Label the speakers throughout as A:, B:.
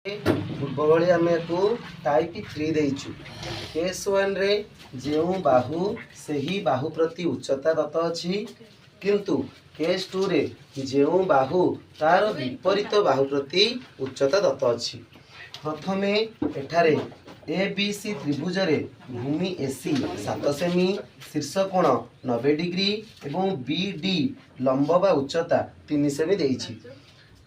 A: पूर्व भाई आम को टाइप 3 देचु। केस 1 रे जो बाहु से ही बाहु प्रति उच्चता दत्त अच्छी, किंतु केस 2 रे जो बाहु तार विपरीत बाहु प्रति उच्चता दत्त अच्छी। प्रथमे एठारे ए बी सी त्रिभुज रे भूमि एसी 7 सेमी, शीर्ष कोण 90 डिग्री एवं बी डी लंब बा उच्चता 3 सेमी देइछि।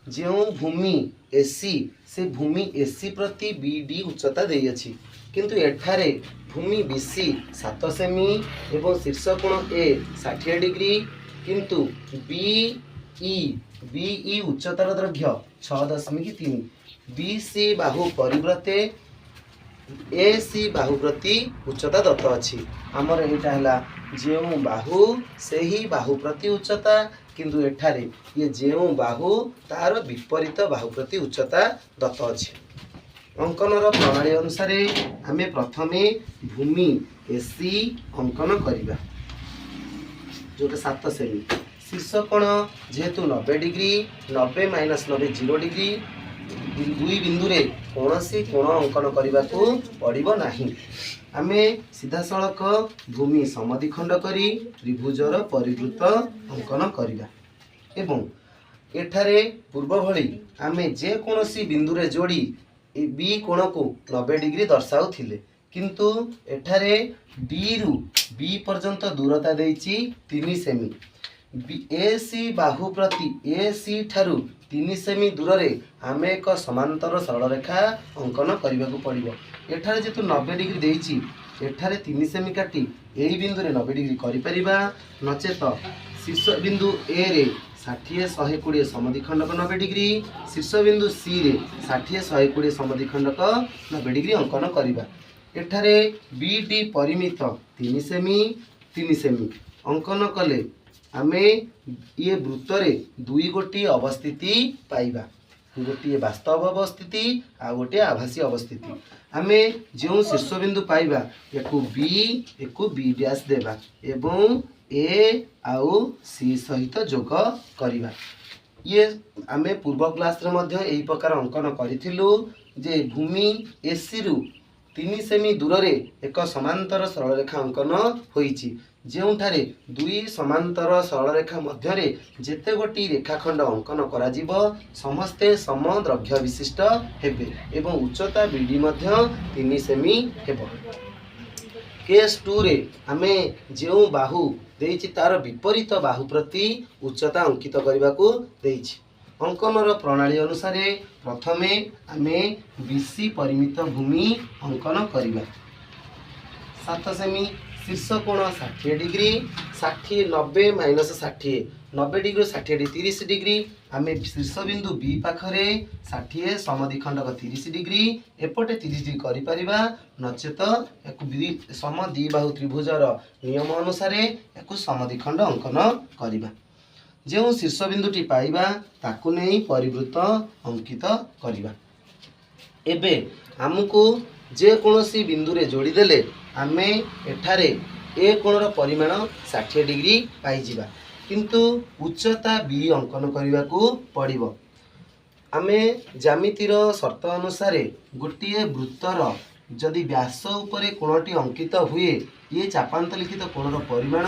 A: जो भूमि एसी से भूमि एसी प्रति बी डी उच्चता देइछि, किंतु एठारे भूमि बीसी 7 सेमी एवं शीर्ष कोण ए 60 डिग्री, किंतु बी उच्चतार दैर्घ्य 6.3। बी सी बाहु परिव्रते ए सी बाहु प्रति उच्चता दत्त अच्छी। आमर यहाँ है जो बाहु से ही बाहु प्रति उच्चता, किंतु एठारे ये जो बाहु तार विपरीत बाहु प्रति उच्चता दत्त अच्छी। अंकनर प्रणाली अनुसार आम प्रथमे भूमि एसी अंकन करवा, जोटा 7 सेमी। शीर्ष कोण जेहेतु 90 डिग्री, 90 माइनस 90 0 डिग्री, दुई बिंदु रे कौनसी कोण अंकन करने को पड़ो नहीं। आमे सीधा सड़क भूमि समद्विखंड करी त्रिभुजर परिवृत्त अंकन करवा एवं एठारे पूर्व भली आमे जे कौनसी बिंदु रे जोड़ी बी कोण को 90 डिग्री दर्शाउथिले, किंतु एठारे डी रु बी पर्यंत दूरता देइछि 3 सेमी। ए सी बाहु प्रति ए सी ठारू 3 सेमी दूर रे आमे एक समांतर सरल रेखा अंकन करने को पड़ो। एठारे जेतु 90 डिग्री देइछि, एठारे 3 सेमी काटी एही बिंदु रे 90 डिग्री करि परिबा, नचेत शीर्ष बिंदु ए रे 60 120 समद्विखंडक 90 डिग्री, शीर्ष बिंदु सी रे 60 120 समद्विखंडक 90 डिग्री अंकन करवा। एठारे बी डी परिमित 3 सेमी अंकन कले आमे ये वृत्त रे दुई गोटी अवस्थिति पाइबा, गोटे वास्तव अवस्थिति आ गोटे आभासी अवस्थिति। आमे जो शीर्ष बिंदु पाइबा एको बी डैश देबा एवं ए आउ सी सहित जोग करिबा। ये आमे पूर्व क्लास रे मध्य एही प्रकार अंकन करिथिलु जे भूमि एसी रु 3 सेमी दूर रे एक समांतर सरल रेखा अंकन होईछि, ଯେଉଁଠାରେ ଦୁଇ ସମାନ୍ତର ସରଳ ରେଖା ମଧ୍ୟରେ ଯେତେ ଗୋଟି ରେଖାଖଣ୍ଡ ଅଙ୍କନ କରାଯିବ ସମସ୍ତେ ସମ ଦୈର୍ଘ୍ୟ ବିଶିଷ୍ଟ ହେବେ ଏବଂ ଉଚ୍ଚତା ବିଡି ମଧ୍ୟ 3 ସେମି ହେବ। କେସ୍ 2 ରେ ଆମେ ଯେଉଁ ବାହୁ ଦେଇଛି ତାର ବିପରୀତ ବାହୁ ପ୍ରତି ଉଚ୍ଚତା अंकित କରିବାକୁ ଦେଇଛି। अंकनर प्रणाली अनुसार प्रथमे आमे बीसी परिमित भूमि अंकन करवा। 7 सेमी, शीर्ष कोण 60 degree, 60 90 minus 60 90 degree 60 degree 30 degree. आम शीर्ष बिंदु बी पाखरे 60 समद्विखंडक 30 डिग्री एपटे 30 डिग्री करिपरिबा, नचेत एक सम द्विबाहु त्रिभुजर नियम अनुसार एक समद्विखंड अंकन करवा। जो शीर्ष बिंदुटी पाइबा ताकू नहीं परिवृत्त अंकित करवा। एबे आमको जे कोनोसी बिंदु रे जोड़ी देले आमे एठारे ए कोणर परिमाण 60 डिग्री पाइजिबा, किंतु उच्चता बी अंकन करने को पड़िबो। आमे ज्यामितिर शर्त अनुसार गोटे वृत्तर जदि व्यास उपरे कोणटी अंकित हुए ये चापांतलिखित कोणर परिमाण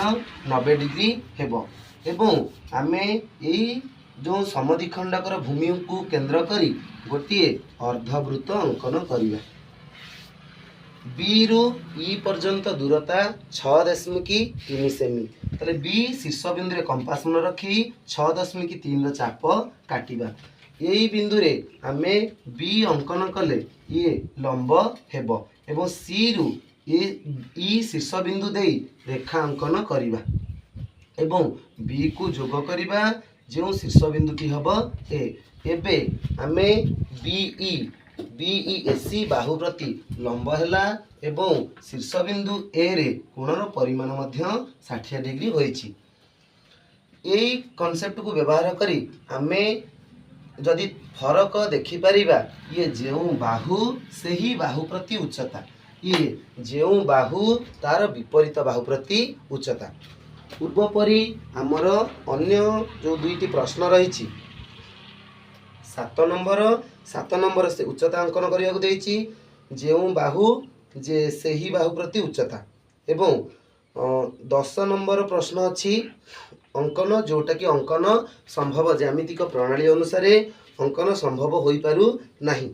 A: 90 डिग्री हेबो एवं आमे एई जो समद्विखंडकर भूमि को केंद्र करी गोटे अर्धवृत्त अंकन करवा। बी रु ई पर्यंत दूरता 6.3 सेमी। ताले बी शीर्ष बिंदु रे कंपास मन रखी 6.3 चाप काटिबा। यही बिंदु रे आमे बी अंकन कले ये लंब हेबो एवं सी रु ई शीर्ष बिंदु देई रेखा अंकन करवा एवं बी को जोग करवा, जो शीर्ष बिंदुटी हब ए। एबे आमे बीई एसी बाहु प्रति लंब हैला एवं शीर्ष बिंदु ए रे कोणर परिमाण मध्य 60 डिग्री होईछि। एई कॉन्सेप्ट को व्यवहार करी आमे जदि फरक देखि परिबा, ये जो बाहु से ही बाहु प्रति उच्चता, ये जो बाहु तार विपरीत बाहु प्रति उच्चता। पूर्वपरी आमर अन्य जो दुईटी प्रश्न रही 7 नंबर 7 नंबर से उच्चता अंकन करने देइछि जो बाहु जे सही बाहु प्रति उच्चता एवं 10 नंबर प्रश्न अच्छी अंकन जोटा कि अंकन संभव ज्यामितिक प्रणाली अनुसार अंकन संभव हो पारु नाही।